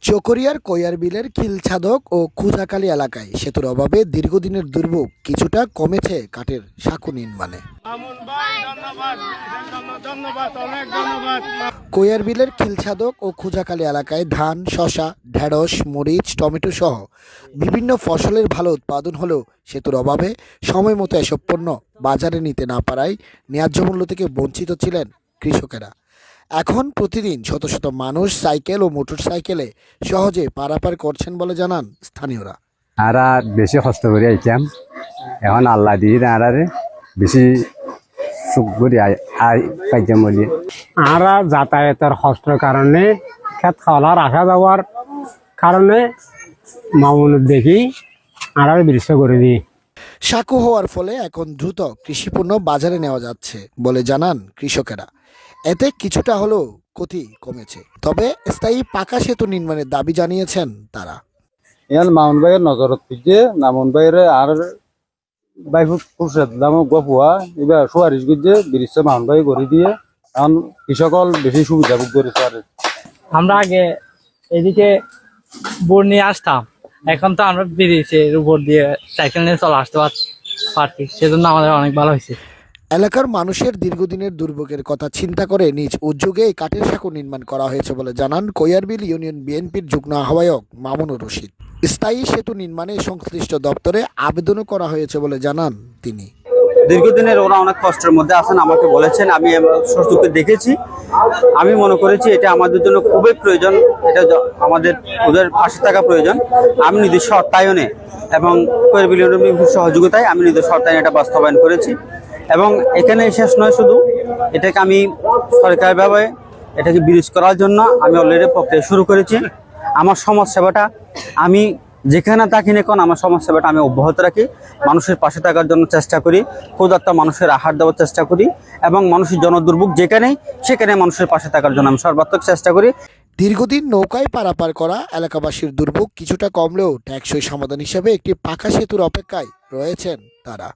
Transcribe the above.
চকরিয়ার কৈয়ারবিলের খিলছাদক ও খুজাখালী এলাকায় সেতুর অভাবে দীর্ঘদিনের দুর্ভোগ কিছুটা কমেছে কাঠের সাঁকো নির্মাণে। কৈয়ারবিলের খিলছাদক ও খুজাখালী এলাকায় ধান, শসা, ঢেঁড়স, মরিচ, টমেটো সহ বিভিন্ন ফসলের ভালো উৎপাদন হলেও সেতুর অভাবে সময় মতো এসব পণ্য বাজারে নিতে না পারায় ন্যায্য মূল্য থেকে বঞ্চিত ছিলেন কৃষকেরা। এখন প্রতিদিন শত শত মানুষ সাইকেল ও মোটর সাইকেলে সহজে পারাপার করছেন বলে জানান স্থানীয়রা। আরা বেশি কষ্ট করে আইতাম, এখন আল্লাহ দিয়ে আরারে বেশি সুখ করে পাইতাম বলি। আরা যাতায়াতের কষ্টের কারণে খেত খাওয়ার আসা যাওয়ার কারণে মামুন দেখি আরা দৃশ্য করে দিই। সাঁকো হওয়ার ফলে এখন দ্রুত কৃষিপণ্য বাজারে নেওয়া যাচ্ছে বলে জানান কৃষকেরা। এতে কিছুটা হলেও ক্ষতি কমেছে, তবে স্থায়ী পাকা সেতু নির্মাণের দাবি জানিয়েছেন তারা। ইয়ান মামুন ভাইয়ের নজরত থেকে মামুন ভাইয়ের আর বাইফুট ফুরসেত দাম গপুয়া এবার সুয়ারিশ গুজে ব্রিজে মামুন ভাই করে দিয়ে এখন কৃষকল বেশি সুবিধা ভোগ করেছে। আর আমরা আগে এদিকে বোর্ড নিয়ে আসতাম, এখন তো আমরা ব্রিজের উপর দিয়ে সাইকেল নিয়ে চলে আসতে পারছি, সেজন্য আমাদের অনেক ভালো হয়েছে। এলাকার মানুষের দীর্ঘদিনের দুর্ভোগের কথা চিন্তা করে নিজ উদ্যোগে এই কাঠের সাঁকো নির্মাণ করা হয়েছে বলে জানান কৈয়ারবিল ইউনিয়ন বিএনপির যুগ্ম আহ্বায়ক মামুনুর রশিদ। স্থায়ী সেতু নির্মাণে সংশ্লিষ্ট দপ্তরে আবেদনও করা হয়েছে বলে জানান তিনি। দীর্ঘদিনের ওরা অনেক কষ্টের মধ্যে আছেন, আমাকে বলেছেন, আমি সুযোগে দেখেছি। আমি মনে করেছি এটা আমাদের জন্য খুবই প্রয়োজন, এটা আমাদের ওদের পাশে থাকা প্রয়োজন। আমি নিজস্ব অর্থায়নে এবং কৈয়ারবিল ইউনিয়নের সহযোগিতায় আমি নিজস্ব অর্থায়নে এটা বাস্তবায়ন করেছি। এবং এখানে শেষ নয়, শুধু এটাকে আমি সরকারিভাবে এটাকে ব্রিজ করার জন্য আমি অলরেডি প্রক্রিয়া শুরু করেছি। আমার সমাজ সেবাটা আমি যেখানে থাকি না কোন আমার সমাজ সেবাটা আমি অব্যাহত রাখি, মানুষের পাশে থাকার জন্য চেষ্টা করি, ক্ষুধার্ত মানুষের আহার দেওয়ার চেষ্টা করি এবং মানুষের জনদুর্ভোগ যেখানেই সেখানে মানুষের পাশে থাকার জন্য আমি সর্বাত্মক চেষ্টা করি। দীর্ঘদিন নৌকায় পারাপার করা এলাকাবাসীর দুর্ভোগ কিছুটা কমলেও টেকসই সমাধান হিসেবে একটি পাকা সেতুর অপেক্ষায় রয়েছেন তারা।